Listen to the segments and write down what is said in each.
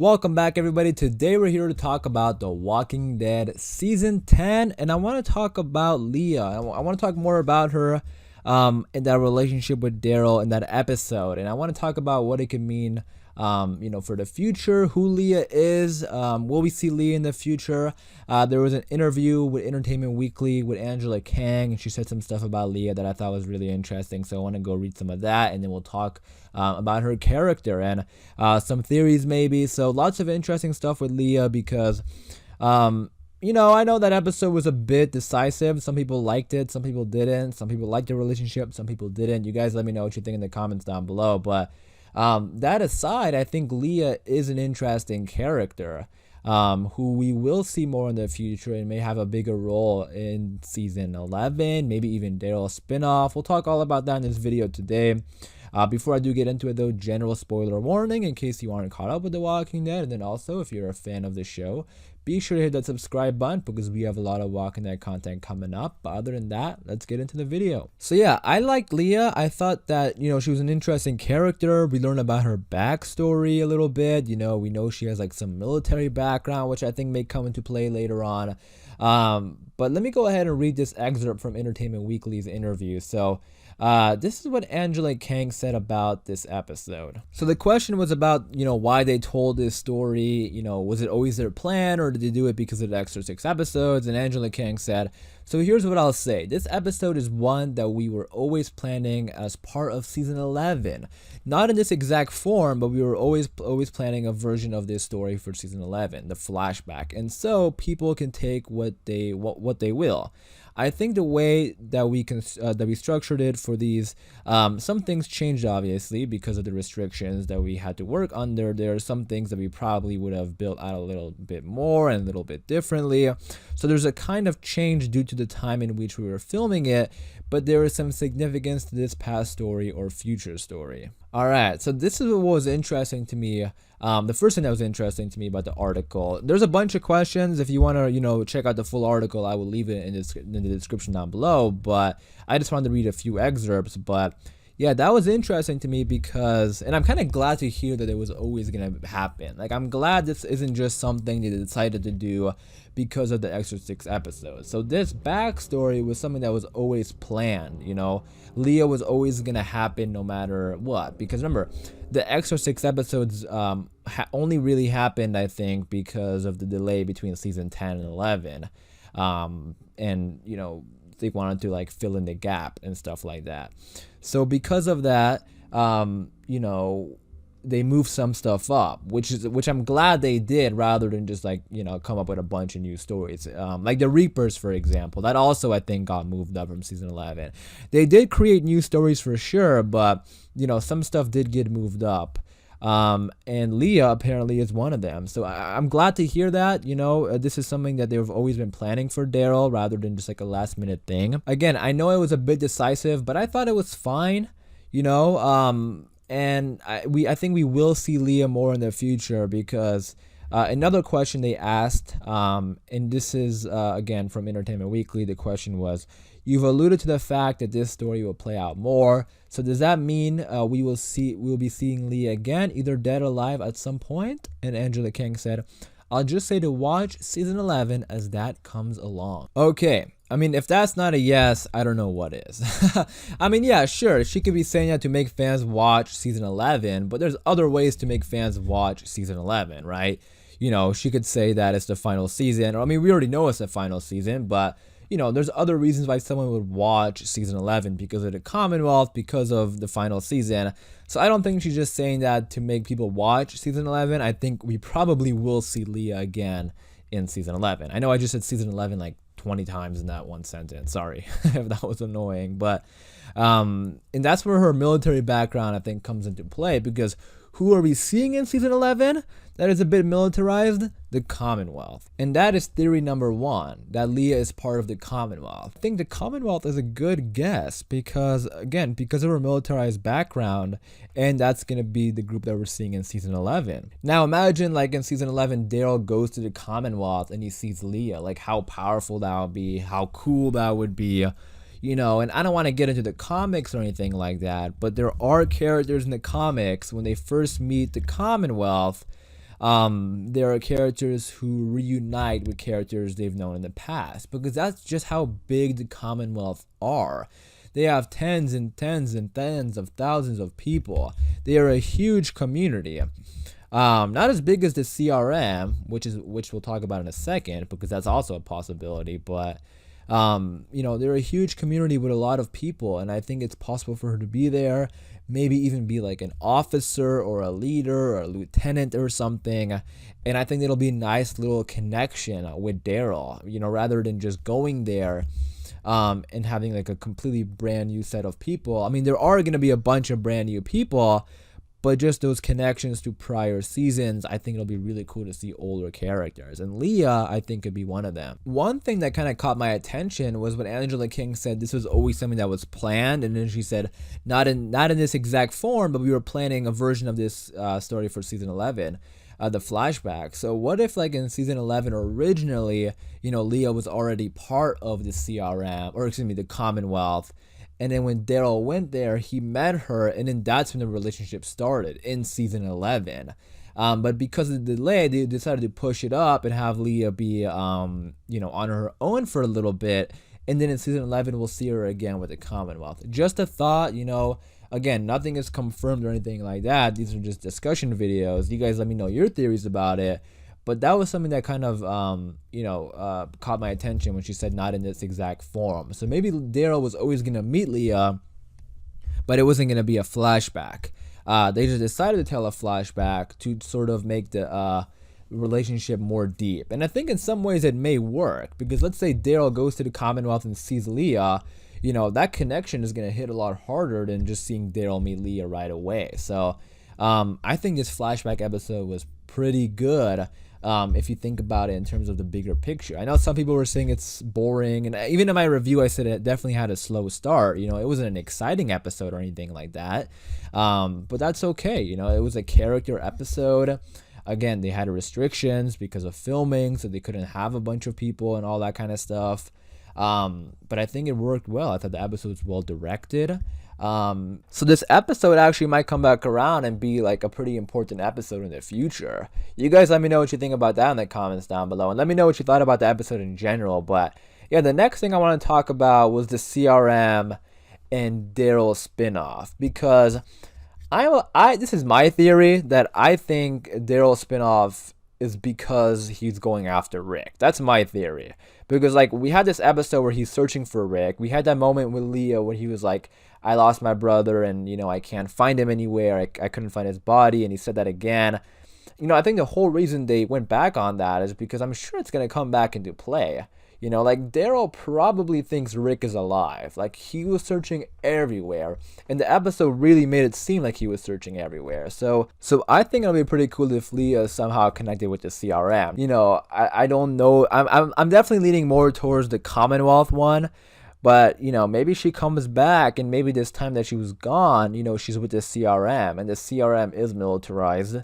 Welcome back, everybody. Today we're here to talk about The Walking Dead Season 10, and I want to talk about Leah. I want to talk more about her and that relationship with Daryl in that episode, and I want to talk about what it could mean for the future, who Leah is. Will we see Leah in the future? There was an interview with Entertainment Weekly with Angela Kang, and she said some stuff about Leah that I thought was really interesting, so I want to go read some of that, and then we'll talk about her character and some theories maybe. So lots of interesting stuff with Leah because I know that episode was a bit decisive. Some people liked it, some people didn't. Some people liked the relationship, some people didn't. You guys let me know what you think in the comments down below. But that aside, I think Leah is an interesting character who we will see more in the future and may have a bigger role in season 11, maybe even Daryl spinoff. We'll talk all about that in this video today. Before I do get into it though, general spoiler warning in case you aren't caught up with The Walking Dead, and then also if you're a fan of the show, be sure to hit that subscribe button because we have a lot of Walking Dead content coming up. But other than that, let's get into the video. So yeah, I liked Leah. I thought that, she was an interesting character. We learned about her backstory a little bit. We know she has like some military background, which I think may come into play later on. But let me go ahead and read this excerpt from Entertainment Weekly's interview. So this is what Angela Kang said about this episode. So the question was about, why they told this story. Was it always their plan, or did they do it because of the extra 6 episodes? And Angela Kang said, so here's what I'll say. This episode is one that we were always planning as part of season 11. Not in this exact form, but we were always planning a version of this story for season 11, the flashback. And so people can take what they will. I think the way that we structured it for these, some things changed obviously because of the restrictions that we had to work under. There are some things that we probably would have built out a little bit more and a little bit differently. So there's a kind of change due to the time in which we were filming it, but there is some significance to this past story or future story. All right, so this is what was interesting to me. The first thing that was interesting to me about the article, there's a bunch of questions. If you want to, check out the full article, I will leave it in the description down below. But I just wanted to read a few excerpts. But yeah, that was interesting to me because, and I'm kind of glad to hear that it was always going to happen. Like, I'm glad this isn't just something they decided to do because of the extra 6 episodes. So this backstory was something that was always planned. Leah was always going to happen no matter what. Because remember, the extra 6 episodes only really happened, I think, because of the delay between season 10 and 11. They wanted to like fill in the gap and stuff like that. So because of that, they moved some stuff up, which I'm glad they did, rather than just like, come up with a bunch of new stories. Like the Reapers, for example, that also I think got moved up from season 11. They did create new stories for sure, but some stuff did get moved up. And Leah apparently is one of them. So I'm glad to hear that. This is something that they've always been planning for Daryl, rather than just like a last minute thing. Again, I know it was a bit decisive, but I thought it was fine. And I think we will see Leah more in the future because another question they asked, and this is again from Entertainment Weekly. The question was, you've alluded to the fact that this story will play out more. So does that mean we'll be seeing Leah again, either dead or alive at some point? And Angela Kang said, I'll just say to watch season 11 as that comes along. Okay. I mean, if that's not a yes, I don't know what is. I mean, yeah, sure, she could be saying that to make fans watch season 11, but there's other ways to make fans watch season 11, right? She could say that it's the final season. Or, I mean, we already know it's the final season, but, there's other reasons why someone would watch season 11 because of the Commonwealth, because of the final season. So I don't think she's just saying that to make people watch season 11. I think we probably will see Leah again in season 11. I know I just said season 11 like 20 times in that one sentence. Sorry if that was annoying, but and that's where her military background I think comes into play, because who are we seeing in season 11 that is a bit militarized? The Commonwealth. And that is theory number 1, that Leah is part of the Commonwealth. I think the Commonwealth is a good guess because, again, because of her militarized background, and that's going to be the group that we're seeing in season 11. Now imagine like in season 11, Daryl goes to the Commonwealth and he sees Leah. Like how powerful that would be, how cool that would be. And I don't want to get into the comics or anything like that, but there are characters in the comics when they first meet the Commonwealth There are characters who reunite with characters they've known in the past, because that's just how big the Commonwealth are. They have tens and tens and tens of thousands of people. They are a huge community. Not as big as the CRM, which we'll talk about in a second, because that's also a possibility. But they're a huge community with a lot of people, and I think it's possible for her to be there, maybe even be like an officer or a leader or a lieutenant or something. And I think it'll be a nice little connection with Daryl, rather than just going there and having like a completely brand new set of people. I mean, there are going to be a bunch of brand new people, but just those connections to prior seasons, I think it'll be really cool to see older characters. And Leah, I think, could be one of them. One thing that kind of caught my attention was when Angela King said this was always something that was planned. And then she said, not in this exact form, but we were planning a version of this story for season 11, the flashback. So what if, like, in season 11 originally, Leah was already part of the CRM, or excuse me, the Commonwealth. And then when Daryl went there, he met her, and then that's when the relationship started in season 11. But because of the delay, they decided to push it up and have Leah be, on her own for a little bit. And then in season 11, we'll see her again with the Commonwealth. Just a thought, again, nothing is confirmed or anything like that. These are just discussion videos. You guys let me know your theories about it. But that was something that kind of, caught my attention when she said not in this exact form. So maybe Daryl was always going to meet Leah, but it wasn't going to be a flashback. They just decided to tell a flashback to sort of make the relationship more deep. And I think in some ways it may work, because let's say Daryl goes to the Commonwealth and sees Leah, that connection is going to hit a lot harder than just seeing Daryl meet Leah right away. So I think this flashback episode was pretty good. If you think about it in terms of the bigger picture. I know some people were saying it's boring, and even in my review I said it definitely had a slow start. It wasn't an exciting episode or anything like that, but that's okay. It was a character episode. Again, they had restrictions because of filming, so they couldn't have a bunch of people and all that kind of stuff, but I think it worked well. I thought the episode was well directed. So this episode actually might come back around and be like a pretty important episode in the future. You guys let me know what you think about that in the comments down below, and let me know what you thought about the episode in general. But yeah, the next thing I want to talk about was the CRM and Daryl spinoff, because this is my theory that I think Daryl spinoff is because he's going after Rick. That's my theory. Because like we had this episode where he's searching for Rick. We had that moment with Leah where he was like, I lost my brother and I can't find him anywhere. I couldn't find his body, and he said that again. I think the whole reason they went back on that is because I'm sure it's going to come back into play. Like Daryl probably thinks Rick is alive. Like he was searching everywhere, and the episode really made it seem like he was searching everywhere. So I think it'll be pretty cool if Leah is somehow connected with the CRM. I don't know. I'm definitely leaning more towards the Commonwealth one. But, maybe she comes back, and maybe this time that she was gone, she's with the CRM, and the CRM is militarized,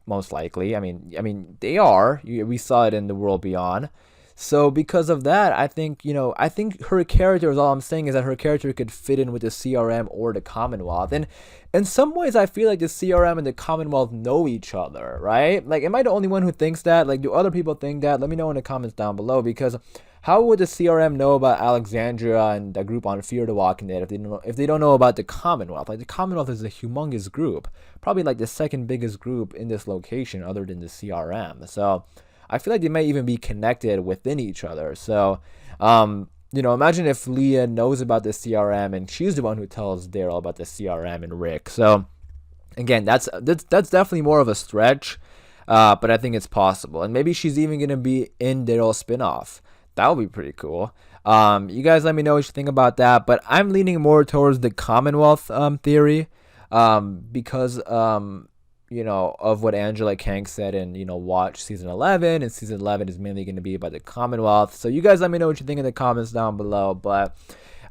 most likely. I mean, they are. We saw it in The World Beyond. So because of that, I think her character, all I'm saying is that her character could fit in with the CRM or the Commonwealth. And in some ways, I feel like the CRM and the Commonwealth know each other, right? Like, am I the only one who thinks that? Like, do other people think that? Let me know in the comments down below, because how would the CRM know about Alexandria and the group on Fear the Walking Dead if they don't know about the Commonwealth? Like, the Commonwealth is a humongous group, probably like the second biggest group in this location other than the CRM. So I feel like they might even be connected within each other. So, imagine if Leah knows about the CRM and she's the one who tells Daryl about the CRM and Rick. So, again, that's definitely more of a stretch, but I think it's possible. And maybe she's even going to be in Daryl's spinoff. That would be pretty cool. You guys let me know what you think about that. But I'm leaning more towards the Commonwealth theory because of what Angela Kang said in, watch season 11. And season 11 is mainly going to be about the Commonwealth. So you guys let me know what you think in the comments down below. But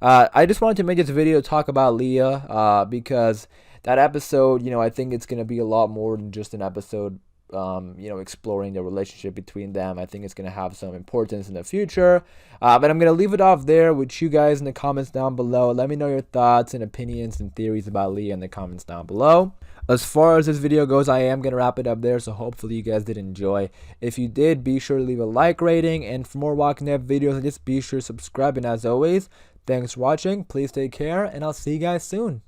I just wanted to make this video talk about Leah because that episode, I think it's going to be a lot more than just an episode, exploring the relationship between them. I think it's going to have some importance in the future. But I'm going to leave it off there with you guys in the comments down below. Let me know your thoughts and opinions and theories about Leah in the comments down below. As far as this video goes, I am going to wrap it up there, so hopefully you guys did enjoy. If you did, be sure to leave a like rating, and for more Walking Dead videos, just be sure to subscribe. And as always, thanks for watching, please take care, and I'll see you guys soon.